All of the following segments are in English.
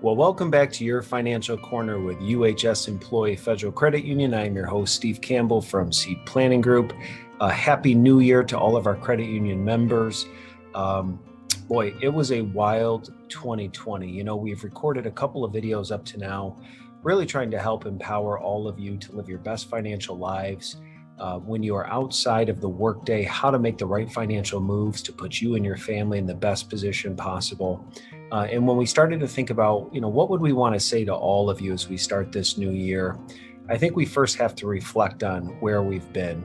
Well, welcome back to your Financial Corner with UHS Employee Federal Credit Union. I am your host, Steve Campbell from Seed Planning Group. Happy New Year to all of our credit union members. Boy, it was a wild 2020. We've recorded a couple of videos up to now, really trying to help empower all of you to live your best financial lives. When you are outside of the workday, how to make the right financial moves to put you and your family in the best position possible. And when we started to think about, what would we want to say to all of you as we start this new year, I think we first have to reflect on where we've been.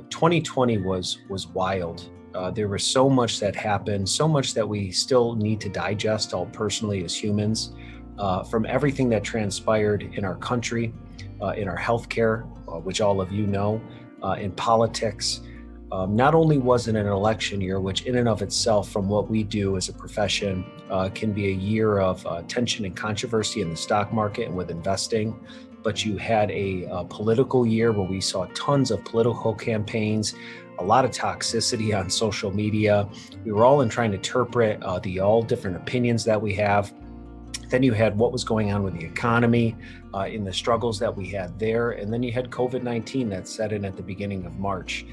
2020 was wild. There was so much that happened, so much that we still need to digest all personally as humans, from everything that transpired in our country, in our healthcare, which all of you know, in politics. Not only was it an election year, which in and of itself, from what we do as a profession, can be a year of tension and controversy in the stock market and with investing, but you had a political year where we saw tons of political campaigns, a lot of toxicity on social media. We were all trying to interpret the all different opinions that we have. Then you had what was going on with the economy, in the struggles that we had there. And then you had COVID-19 that set in at the beginning of March.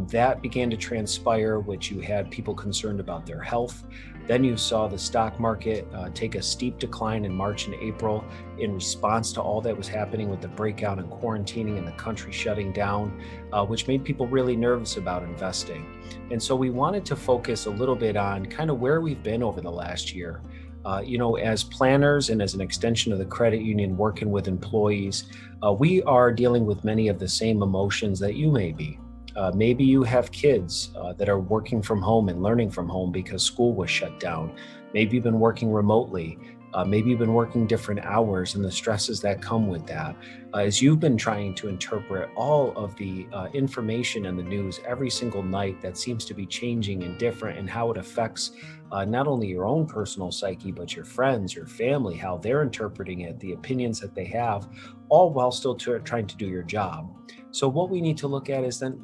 That began to transpire, which you had people concerned about their health. Then you saw the stock market take a steep decline in March and April in response to all that was happening with the breakout and quarantining and the country shutting down, which made people really nervous about investing. And so we wanted to focus a little bit on kind of where we've been over the last year. As planners and as an extension of the credit union working with employees, we are dealing with many of the same emotions that you may be. Maybe you have kids that are working from home and learning from home because school was shut down. Maybe you've been working remotely. Maybe you've been working different hours and the stresses that come with that. As you've been trying to interpret all of the information in the news every single night that seems to be changing and different, and how it affects not only your own personal psyche, but your friends, your family, how they're interpreting it, the opinions that they have, all while still trying to do your job. So what we need to look at is then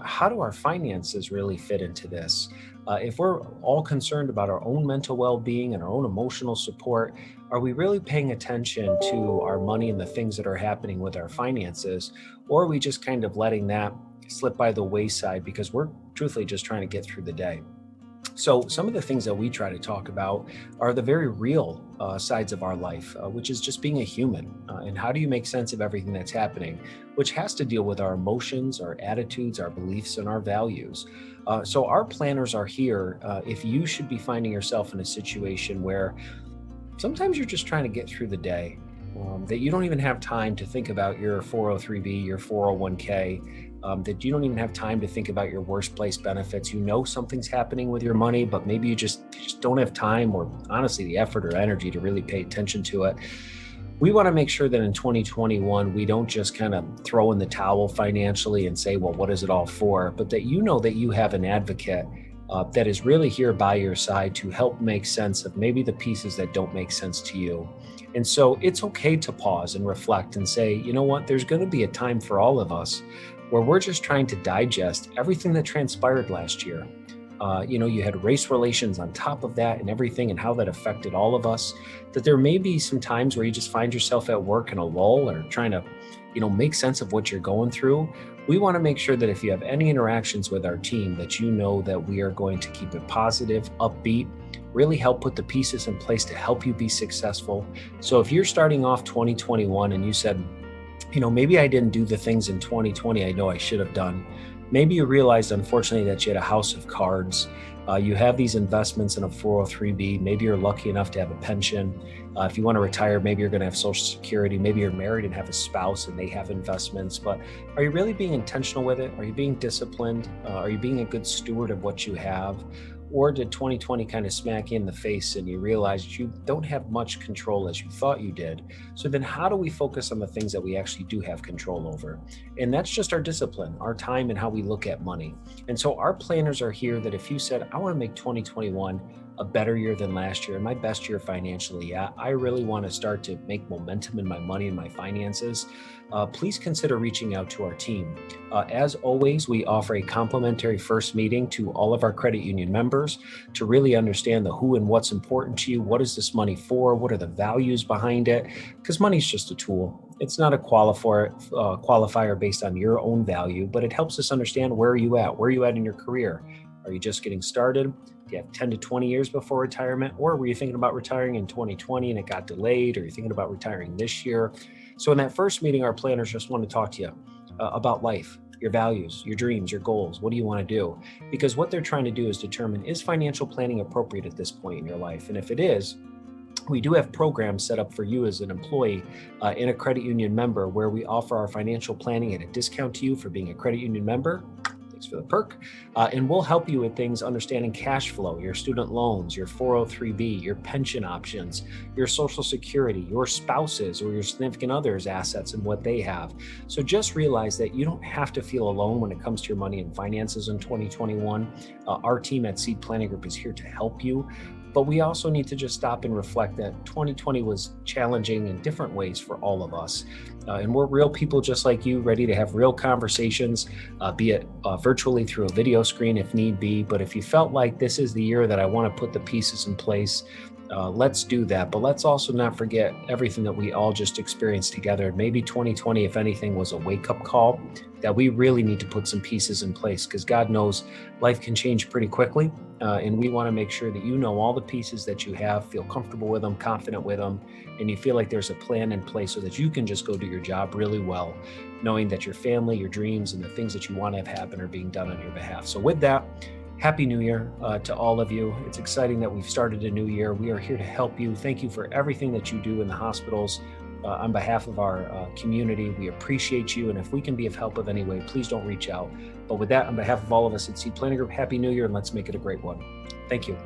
how do our finances really fit into this? If we're all concerned about our own mental well-being and our own emotional support, are we really paying attention to our money and the things that are happening with our finances? Or are we just kind of letting that slip by the wayside because we're truthfully just trying to get through the day? So some of the things that we try to talk about are the very real sides of our life, which is just being a human. And how do you make sense of everything that's happening, which has to deal with our emotions, our attitudes, our beliefs, and our values. So our planners are here if you should be finding yourself in a situation where sometimes you're just trying to get through the day, that you don't even have time to think about your 403b, your 401k, that you don't even have time to think about your worst place benefits. Something's happening with your money, but maybe you just don't have time or honestly the effort or energy to really pay attention to it. We want to make sure that in 2021, we don't just kind of throw in the towel financially and say, well, what is it all for? But that that you have an advocate that is really here by your side to help make sense of maybe the pieces that don't make sense to you. And so it's okay to pause and reflect and say, you know what, there's going to be a time for all of us where we're just trying to digest everything that transpired last year. You had race relations on top of that and everything and how that affected all of us, that there may be some times where you just find yourself at work in a lull or trying to, make sense of what you're going through. We want to make sure that if you have any interactions with our team, that you know that we are going to keep it positive, upbeat, really help put the pieces in place to help you be successful. So if you're starting off 2021 and you said, maybe I didn't do the things in 2020 I know I should have done. Maybe you realized, unfortunately, that you had a house of cards. You have these investments in a 403b. Maybe you're lucky enough to have a pension. If you want to retire, maybe you're going to have Social Security. Maybe you're married and have a spouse and they have investments. But are you really being intentional with it? Are you being disciplined? Are you being a good steward of what you have? Or did 2020 kind of smack you in the face and you realized you don't have much control as you thought you did? So then how do we focus on the things that we actually do have control over? And that's just our discipline, our time, and how we look at money. And so our planners are here that if you said, I want to make 2021 a better year than last year and my best year financially. I really want to start to make momentum in my money and my finances. Please consider reaching out to our team. As always, we offer a complimentary first meeting to all of our credit union members to really understand the who and what's important to you. What is this money for? What are the values behind it? Because money is just a tool. It's not a qualifier based on your own value, but it helps us understand where are you at? Where are you at in your career? Are you just getting started? Do you have 10 to 20 years before retirement? Or were you thinking about retiring in 2020 and it got delayed? Or are you thinking about retiring this year? So in that first meeting, our planners just want to talk to you about life, your values, your dreams, your goals. What do you want to do? Because what they're trying to do is determine, is financial planning appropriate at this point in your life? And if it is, we do have programs set up for you as an employee and a credit union member where we offer our financial planning at a discount to you for being a credit union member. Thanks for the perk. And we'll help you with things understanding cash flow, your student loans, your 403b, your pension options, your Social Security, your spouse's or your significant other's assets and what they have. So just realize that you don't have to feel alone when it comes to your money and finances in 2021. Our team at Seed Planning Group is here to help you. But we also need to just stop and reflect that 2020 was challenging in different ways for all of us. And we're real people just like you, ready to have real conversations, be it virtually through a video screen if need be. But if you felt like this is the year that I want to put the pieces in place, let's do that. But let's also not forget everything that we all just experienced together. Maybe 2020, if anything, was a wake-up call that we really need to put some pieces in place because God knows life can change pretty quickly. And we want to make sure that you know all the pieces that you have, feel comfortable with them, confident with them, and you feel like there's a plan in place so that you can just go do your job really well, knowing that your family, your dreams, and the things that you want to have happen are being done on your behalf. So with that, Happy New Year to all of you. It's exciting that we've started a new year. We are here to help you. Thank you for everything that you do in the hospitals. On behalf of our community, we appreciate you. And if we can be of help of any way, please don't reach out. But with that, on behalf of all of us at Seed Planning Group, Happy New Year, and let's make it a great one. Thank you.